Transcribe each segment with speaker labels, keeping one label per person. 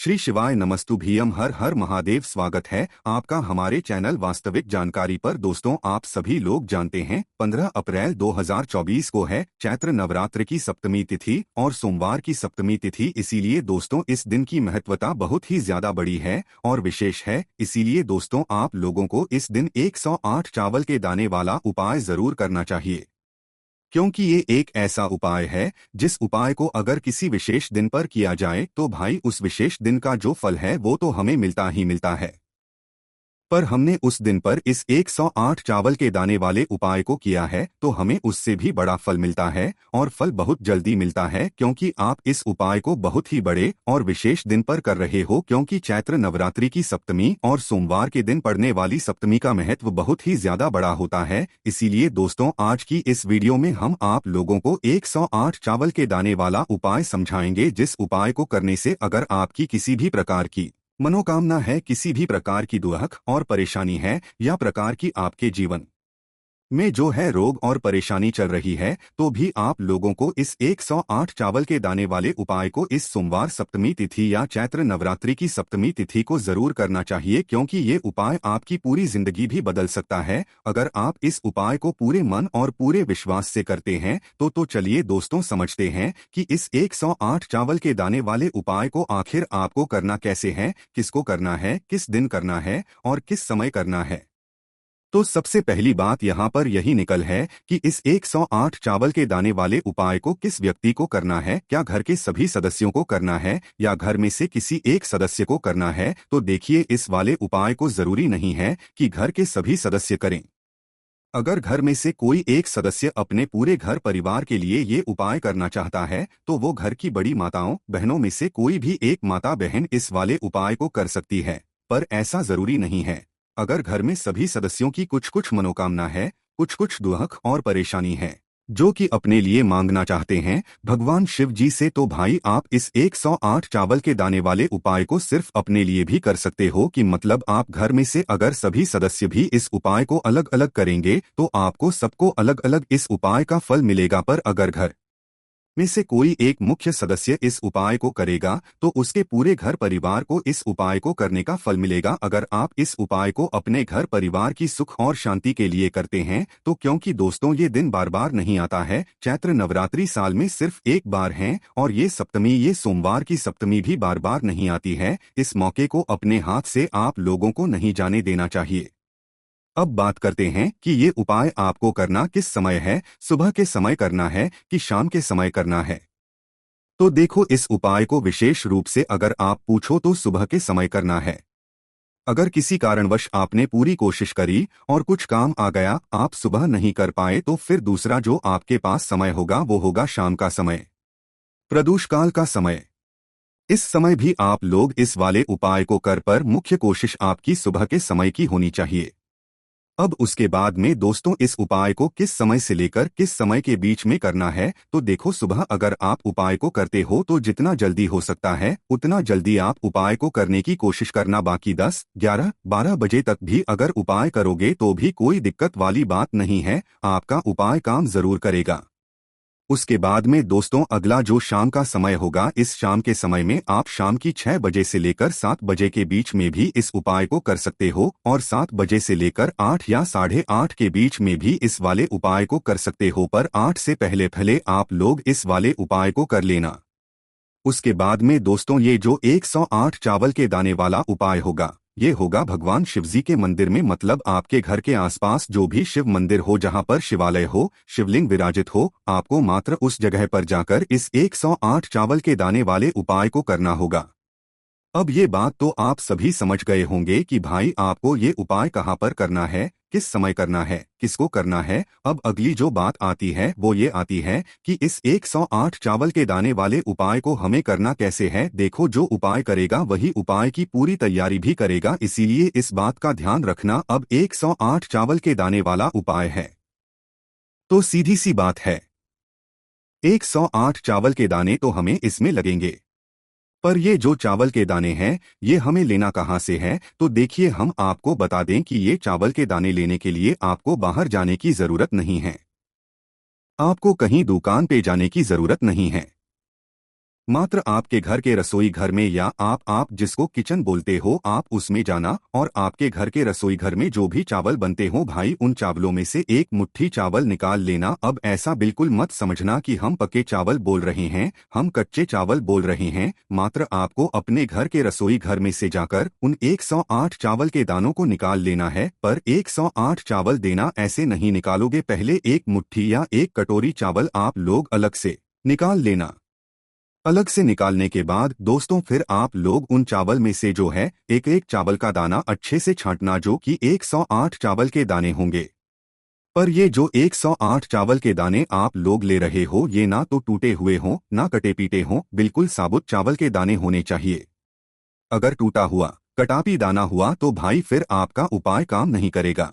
Speaker 1: श्री शिवाय नमस्तुभ्यम हर हर महादेव। स्वागत है आपका हमारे चैनल वास्तविक जानकारी पर। दोस्तों, आप सभी लोग जानते हैं 15 अप्रैल 2024 को है चैत्र नवरात्र की सप्तमी तिथि और सोमवार की सप्तमी तिथि। इसीलिए दोस्तों इस दिन की महत्वता बहुत ही ज्यादा बड़ी है और विशेष है। इसीलिए दोस्तों आप लोगों को इस दिन 108 चावल के दाने वाला उपाय जरूर करना चाहिए, क्योंकि ये एक ऐसा उपाय है जिस उपाय को अगर किसी विशेष दिन पर किया जाए तो भाई उस विशेष दिन का जो फल है वो तो हमें मिलता ही मिलता है। पर हमने उस दिन पर इस 108 चावल के दाने वाले उपाय को किया है तो हमें उससे भी बड़ा फल मिलता है और फल बहुत जल्दी मिलता है, क्योंकि आप इस उपाय को बहुत ही बड़े और विशेष दिन पर कर रहे हो। क्योंकि चैत्र नवरात्रि की सप्तमी और सोमवार के दिन पड़ने वाली सप्तमी का महत्व बहुत ही ज्यादा बड़ा होता है। इसीलिए दोस्तों आज की इस वीडियो में हम आप लोगों को 108 चावल के दाने वाला उपाय समझाएंगे, जिस उपाय को करने से अगर आपकी किसी भी प्रकार की मनोकामना है, किसी भी प्रकार की दुख और परेशानी है या प्रकार की आपके जीवन में जो है रोग और परेशानी चल रही है, तो भी आप लोगों को इस 108 चावल के दाने वाले उपाय को इस सोमवार सप्तमी तिथि या चैत्र नवरात्रि की सप्तमी तिथि को जरूर करना चाहिए, क्योंकि ये उपाय आपकी पूरी जिंदगी भी बदल सकता है अगर आप इस उपाय को पूरे मन और पूरे विश्वास से करते हैं। तो चलिए दोस्तों समझते हैं कि इस 108 चावल के दाने वाले उपाय को आखिर आपको करना कैसे है, किसको करना है, किस दिन करना है और किस समय करना है। तो सबसे पहली बात यहाँ पर यही निकल है कि इस 108 चावल के दाने वाले उपाय को किस व्यक्ति को करना है। क्या घर के सभी सदस्यों को करना है या घर में से किसी एक सदस्य को करना है? तो देखिए, इस वाले उपाय को जरूरी नहीं है कि घर के सभी सदस्य करें। अगर घर में से कोई एक सदस्य अपने पूरे घर परिवार के लिए ये उपाय करना चाहता है तो वो घर की बड़ी माताओं बहनों में से कोई भी एक माता बहन इस वाले उपाय को कर सकती है, पर ऐसा जरूरी नहीं है। अगर घर में सभी सदस्यों की कुछ कुछ मनोकामना है, कुछ कुछ दुख और परेशानी है जो कि अपने लिए मांगना चाहते हैं भगवान शिव जी से, तो भाई आप इस 108 चावल के दाने वाले उपाय को सिर्फ अपने लिए भी कर सकते हो। कि मतलब आप घर में से अगर सभी सदस्य भी इस उपाय को अलग अलग करेंगे तो आपको सबको अलग अलग इस उपाय का फल मिलेगा। पर अगर घर में से कोई एक मुख्य सदस्य इस उपाय को करेगा तो उसके पूरे घर परिवार को इस उपाय को करने का फल मिलेगा। अगर आप इस उपाय को अपने घर परिवार की सुख और शांति के लिए करते हैं तो, क्योंकि दोस्तों ये दिन बार बार नहीं आता है, चैत्र नवरात्रि साल में सिर्फ एक बार है और ये सप्तमी, ये सोमवार की सप्तमी भी बार बार नहीं आती है। इस मौके को अपने हाथ से आप लोगों को नहीं जाने देना चाहिए। अब बात करते हैं कि ये उपाय आपको करना किस समय है, सुबह के समय करना है कि शाम के समय करना है। तो देखो, इस उपाय को विशेष रूप से अगर आप पूछो तो सुबह के समय करना है। अगर किसी कारणवश आपने पूरी कोशिश करी और कुछ काम आ गया, आप सुबह नहीं कर पाए, तो फिर दूसरा जो आपके पास समय होगा वो होगा शाम का समय, प्रदोष काल का समय। इस समय भी आप लोग इस वाले उपाय को कर, पर मुख्य कोशिश आपकी सुबह के समय की होनी चाहिए। अब उसके बाद में दोस्तों इस उपाय को किस समय से लेकर किस समय के बीच में करना है, तो देखो, सुबह अगर आप उपाय को करते हो तो जितना जल्दी हो सकता है उतना जल्दी आप उपाय को करने की कोशिश करना। बाकी 10, 11, 12 बजे तक भी अगर उपाय करोगे तो भी कोई दिक्कत वाली बात नहीं है, आपका उपाय काम जरूर करेगा। उसके बाद में दोस्तों अगला जो शाम का समय होगा, इस शाम के समय में आप शाम की 6 बजे से लेकर 7 बजे के बीच में भी इस उपाय को कर सकते हो और 7 बजे से लेकर 8 या 8:30 के बीच में भी इस वाले उपाय को कर सकते हो, पर 8 से पहले पहले आप लोग इस वाले उपाय को कर लेना। उसके बाद में दोस्तों ये जो 108 चावल के दाने वाला उपाय होगा, ये होगा भगवान शिवजी के मंदिर में, मतलब आपके घर के आसपास जो भी शिव मंदिर हो, जहां पर शिवालय हो, शिवलिंग विराजित हो, आपको मात्र उस जगह पर जाकर इस 108 चावल के दाने वाले उपाय को करना होगा। अब ये बात तो आप सभी समझ गए होंगे कि भाई आपको ये उपाय कहाँ पर करना है, किस समय करना है, किसको करना है। अब अगली जो बात आती है वो ये आती है कि इस 108 चावल के दाने वाले उपाय को हमें करना कैसे है। देखो, जो उपाय करेगा वही उपाय की पूरी तैयारी भी करेगा, इसीलिए इस बात का ध्यान रखना। अब 108 चावल के दाने वाला उपाय है तो सीधी सी बात है, 108 चावल के दाने तो हमें इसमें लगेंगे। पर ये जो चावल के दाने हैं ये हमें लेना कहाँ से है, तो देखिए, हम आपको बता दें कि ये चावल के दाने लेने के लिए आपको बाहर जाने की जरूरत नहीं है, आपको कहीं दुकान पे जाने की जरूरत नहीं है। मात्र आपके घर के रसोई घर में या आप जिसको किचन बोलते हो आप उसमें जाना और आपके घर के रसोई घर में जो भी चावल बनते हो भाई उन चावलों में से एक मुट्ठी चावल निकाल लेना। अब ऐसा बिल्कुल मत समझना कि हम पके चावल बोल रहे हैं, हम कच्चे चावल बोल रहे हैं। मात्र आपको अपने घर के रसोई घर में से जाकर उन 108 चावल के दानों को निकाल लेना है। पर 108 चावल देना ऐसे नहीं निकालोगे, पहले एक मुट्ठी या एक कटोरी चावल आप लोग अलग से निकाल लेना। अलग से निकालने के बाद दोस्तों फिर आप लोग उन चावल में से जो है एक एक चावल का दाना अच्छे से छांटना, जो कि 108 चावल के दाने होंगे। पर ये जो 108 चावल के दाने आप लोग ले रहे हो ये ना तो टूटे हुए हों ना कटे पीटे हों, बिल्कुल साबुत चावल के दाने होने चाहिए। अगर टूटा हुआ कटापी दाना हुआ तो भाई फिर आपका उपाय काम नहीं करेगा।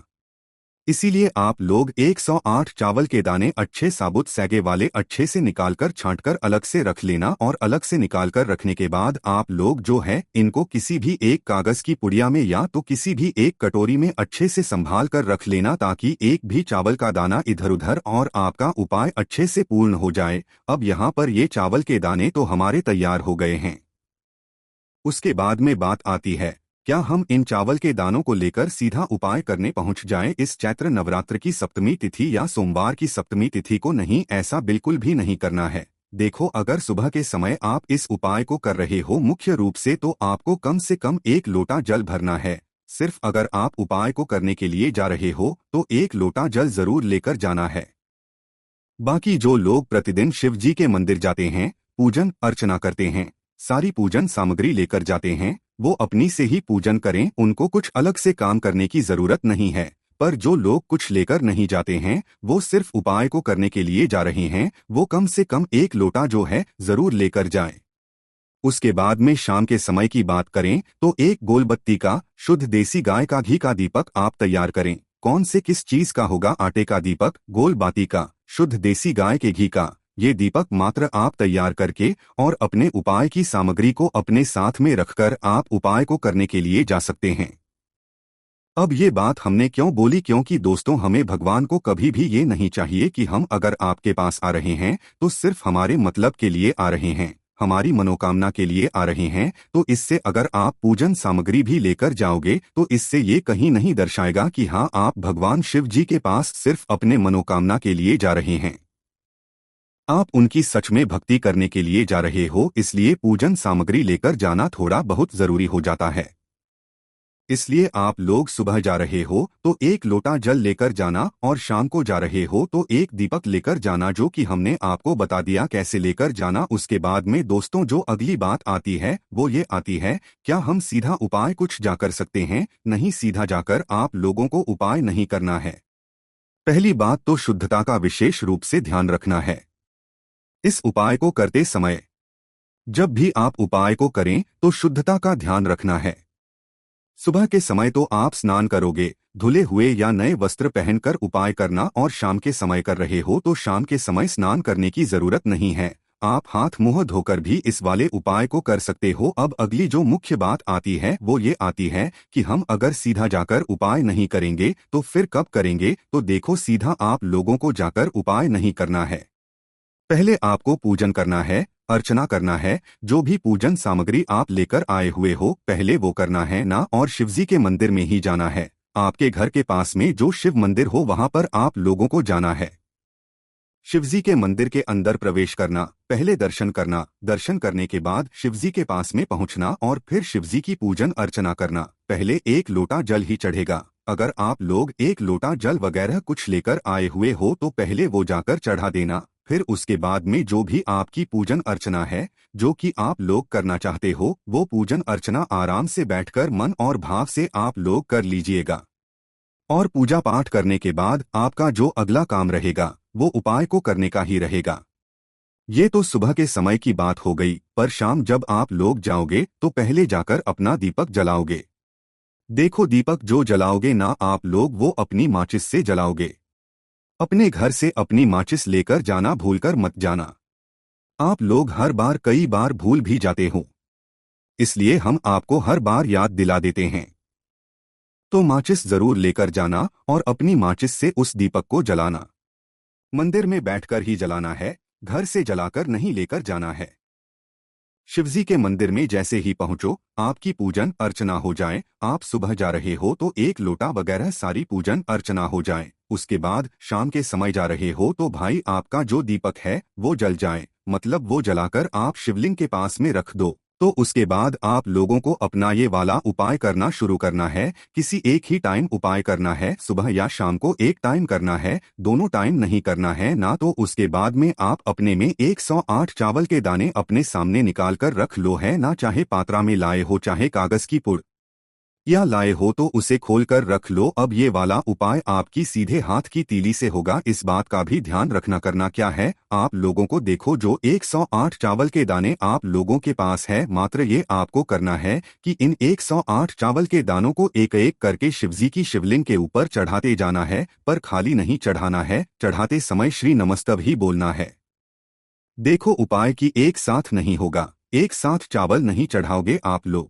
Speaker 1: इसीलिए आप लोग 108 चावल के दाने अच्छे साबुत सैगे वाले अच्छे से निकालकर छांटकर अलग से रख लेना। और अलग से निकालकर रखने के बाद आप लोग जो है इनको किसी भी एक कागज की पुड़िया में या तो किसी भी एक कटोरी में अच्छे से संभाल कर रख लेना, ताकि एक भी चावल का दाना इधर उधर और आपका उपाय अच्छे से पूर्ण हो जाए। अब यहाँ पर ये चावल के दाने तो हमारे तैयार हो गए हैं। उसके बाद में बात आती है, क्या हम इन चावल के दानों को लेकर सीधा उपाय करने पहुंच जाएं इस चैत्र नवरात्र की सप्तमी तिथि या सोमवार की सप्तमी तिथि को? नहीं, ऐसा बिल्कुल भी नहीं करना है। देखो, अगर सुबह के समय आप इस उपाय को कर रहे हो मुख्य रूप से आपको कम से कम 1 लोटा जल भरना है। सिर्फ अगर आप उपाय को करने के लिए जा रहे हो तो 1 लोटा जल जरूर लेकर जाना है। बाकी जो लोग प्रतिदिन शिव जी के मंदिर जाते हैं, पूजन अर्चना करते हैं, सारी पूजन सामग्री लेकर जाते हैं, वो अपनी से ही पूजन करें, उनको कुछ अलग से काम करने की जरूरत नहीं है। पर जो लोग कुछ लेकर नहीं जाते हैं, वो सिर्फ उपाय को करने के लिए जा रहे हैं, वो कम से कम 1 लोटा जो है जरूर लेकर जाएं। उसके बाद में शाम के समय की बात करें तो एक गोलबत्ती का शुद्ध देसी गाय का घी का दीपक आप तैयार करें। कौन से किस चीज का होगा? आटे का दीपक, गोलबाती का, शुद्ध देसी गाय के घी का। ये दीपक मात्र आप तैयार करके और अपने उपाय की सामग्री को अपने साथ में रखकर आप उपाय को करने के लिए जा सकते हैं। अब ये बात हमने क्यों बोली? क्योंकि दोस्तों हमें भगवान को कभी भी ये नहीं चाहिए कि हम अगर आपके पास आ रहे हैं तो सिर्फ हमारे मतलब के लिए आ रहे हैं, हमारी मनोकामना के लिए आ रहे हैं। तो इससे अगर आप पूजन सामग्री भी लेकर जाओगे तो इससे ये कहीं नहीं दर्शाएगा कि हाँ आप भगवान शिव जी के पास सिर्फ अपने मनोकामना के लिए जा रहे हैं। आप उनकी सच में भक्ति करने के लिए जा रहे हो, इसलिए पूजन सामग्री लेकर जाना थोड़ा बहुत जरूरी हो जाता है। इसलिए आप लोग सुबह जा रहे हो तो 1 लोटा जल लेकर जाना और शाम को जा रहे हो तो एक दीपक लेकर जाना, जो कि हमने आपको बता दिया कैसे लेकर जाना। उसके बाद में दोस्तों जो अगली बात आती है वो ये आती है, क्या हम सीधा उपाय कुछ जा कर सकते हैं? नहीं, सीधा जाकर आप लोगों को उपाय नहीं करना है। पहली बात तो शुद्धता का विशेष रूप से ध्यान रखना है। इस उपाय को करते समय जब भी आप उपाय को करें तो शुद्धता का ध्यान रखना है। सुबह के समय तो आप स्नान करोगे, धुले हुए या नए वस्त्र पहनकर उपाय करना, और शाम के समय कर रहे हो तो शाम के समय स्नान करने की जरूरत नहीं है। आप हाथ मुंह धोकर भी इस वाले उपाय को कर सकते हो। अब अगली जो मुख्य बात आती है वो ये आती है कि हम अगर सीधा जाकर उपाय नहीं करेंगे तो फिर कब करेंगे? तो देखो, सीधा आप लोगों को जाकर उपाय नहीं करना है। पहले आपको पूजन करना है, अर्चना करना है। जो भी पूजन सामग्री आप लेकर आए हुए हो पहले वो करना है ना, और शिवजी के मंदिर में ही जाना है। आपके घर के पास में जो शिव मंदिर हो वहां पर आप लोगों को जाना है। शिवजी के मंदिर के अंदर प्रवेश करना, पहले दर्शन करना, दर्शन करने के बाद शिवजी के पास में पहुंचना और फिर शिवजी की पूजन अर्चना करना। पहले 1 लोटा जल ही चढ़ेगा। अगर आप लोग 1 लोटा जल वगैरह कुछ लेकर आए हुए हो तो पहले वो जाकर चढ़ा देना। फिर उसके बाद में जो भी आपकी पूजन अर्चना है, जो कि आप लोग करना चाहते हो, वो पूजन अर्चना आराम से बैठकर मन और भाव से आप लोग कर लीजिएगा। और पूजा पाठ करने के बाद आपका जो अगला काम रहेगा वो उपाय को करने का ही रहेगा। ये तो सुबह के समय की बात हो गई, पर शाम जब आप लोग जाओगे तो पहले जाकर अपना दीपक जलाओगे। देखो, दीपक जो जलाओगे ना आप लोग, वो अपनी माचिस से जलाओगे। अपने घर से अपनी माचिस लेकर जाना, भूलकर मत जाना। आप लोग हर बार कई बार भूल भी जाते हो, इसलिए हम आपको हर बार याद दिला देते हैं। तो माचिस जरूर लेकर जाना और अपनी माचिस से उस दीपक को जलाना। मंदिर में बैठकर ही जलाना है, घर से जलाकर नहीं लेकर जाना है। शिवजी के मंदिर में जैसे ही पहुंचो, आपकी पूजन अर्चना हो जाए। आप सुबह जा रहे हो तो एक लोटा वगैरह सारी पूजन अर्चना हो जाए। उसके बाद शाम के समय जा रहे हो तो भाई आपका जो दीपक है वो जल जाए, मतलब वो जलाकर आप शिवलिंग के पास में रख दो। तो उसके बाद आप लोगों को अपना ये वाला उपाय करना शुरू करना है। किसी एक ही टाइम उपाय करना है, सुबह या शाम को एक टाइम करना है, दोनों टाइम नहीं करना है ना। तो उसके बाद में आप अपने में 108 चावल के दाने अपने सामने निकाल कर रख लो है ना। चाहे पात्रा में लाए हो, चाहे कागज की पुड़ या लाए हो तो उसे खोल कर रख लो। अब ये वाला उपाय आपकी सीधे हाथ की तीली से होगा। इस बात का भी ध्यान रखना। करना क्या है, आप लोगों को देखो जो 108 चावल के दाने आप लोगों के पास है, मात्र ये आपको करना है कि इन 108 चावल के दानों को एक एक करके शिवजी की शिवलिंग के ऊपर चढ़ाते जाना है। पर खाली नहीं चढ़ाना है, चढ़ाते समय श्री नमस्तव ही बोलना है। देखो उपाय की एक साथ नहीं होगा, एक साथ चावल नहीं चढ़ाओगे आप लोग।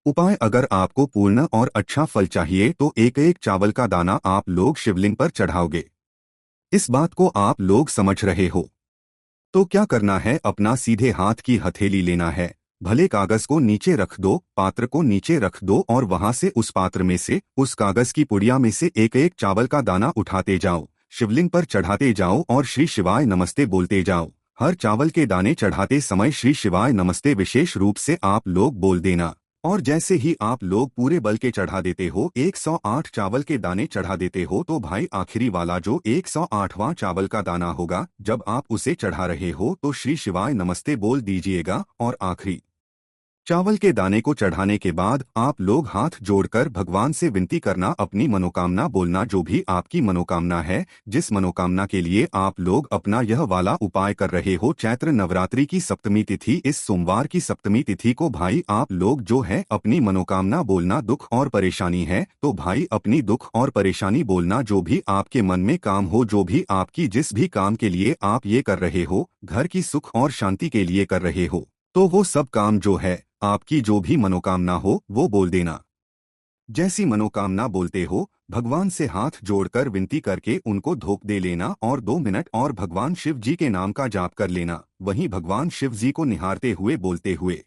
Speaker 1: उपाय अगर आपको पूर्ण और अच्छा फल चाहिए तो एक एक चावल का दाना आप लोग शिवलिंग पर चढ़ाओगे। इस बात को आप लोग समझ रहे हो। तो क्या करना है, अपना सीधे हाथ की हथेली लेना है, भले कागज को नीचे रख दो, पात्र को नीचे रख दो और वहां से उस पात्र में से, उस कागज की पुड़िया में से एक एक चावल का दाना उठाते जाओ, शिवलिंग पर चढ़ाते जाओ और श्री शिवाय नमस्ते बोलते जाओ। हर चावल के दाने चढ़ाते समय श्री शिवाय नमस्ते विशेष रूप से आप लोग बोल देना। और जैसे ही आप लोग पूरे बल के चढ़ा देते हो, 108 चावल के दाने चढ़ा देते हो, तो भाई आखिरी वाला जो 108वां चावल का दाना होगा, जब आप उसे चढ़ा रहे हो तो श्री शिवाय नमस्ते बोल दीजिएगा। और आखिरी चावल के दाने को चढ़ाने के बाद आप लोग हाथ जोड़कर भगवान से विनती करना, अपनी मनोकामना बोलना, जो भी आपकी मनोकामना है, जिस मनोकामना के लिए आप लोग अपना यह वाला उपाय कर रहे हो। चैत्र नवरात्रि की सप्तमी तिथि, इस सोमवार की सप्तमी तिथि को भाई आप लोग जो है अपनी मनोकामना बोलना। दुख और परेशानी है तो भाई अपनी दुख और परेशानी बोलना। जो भी आपके मन में काम हो, जो भी आपकी जिस भी काम के लिए आप ये कर रहे हो, घर की सुख और शांति के लिए कर रहे हो, तो वो सब काम जो है, आपकी जो भी मनोकामना हो वो बोल देना। जैसी मनोकामना बोलते हो, भगवान से हाथ जोड़कर विनती करके उनको धोख दे लेना और 2 मिनट और भगवान शिव जी के नाम का जाप कर लेना, वहीं भगवान शिव जी को निहारते हुए बोलते हुए।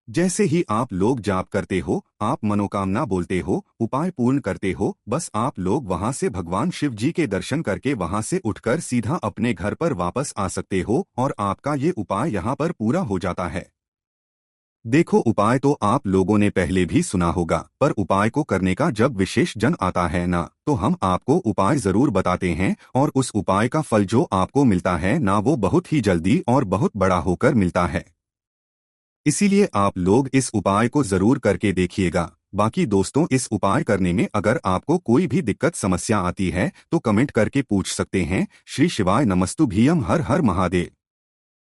Speaker 1: जैसे ही आप लोग जाप करते हो, आप मनोकामना बोलते हो, उपाय पूर्ण करते हो, बस आप लोग वहां से भगवान शिव जी के दर्शन करके वहां से उठकर सीधा अपने घर पर वापस आ सकते हो और आपका ये उपाय यहाँ पर पूरा हो जाता है। देखो उपाय तो आप लोगों ने पहले भी सुना होगा, पर उपाय को करने का जब विशेष जन आता है ना, तो हम आपको उपाय जरूर बताते हैं। और उस उपाय का फल जो आपको मिलता है ना, वो बहुत ही जल्दी और बहुत बड़ा होकर मिलता है। इसीलिए आप लोग इस उपाय को जरूर करके देखिएगा। बाकी दोस्तों, इस उपाय करने में अगर आपको कोई भी दिक्कत समस्या आती है तो कमेंट करके पूछ सकते हैं। श्री शिवाय नमस्तुभ्यम। हर हर महादेव।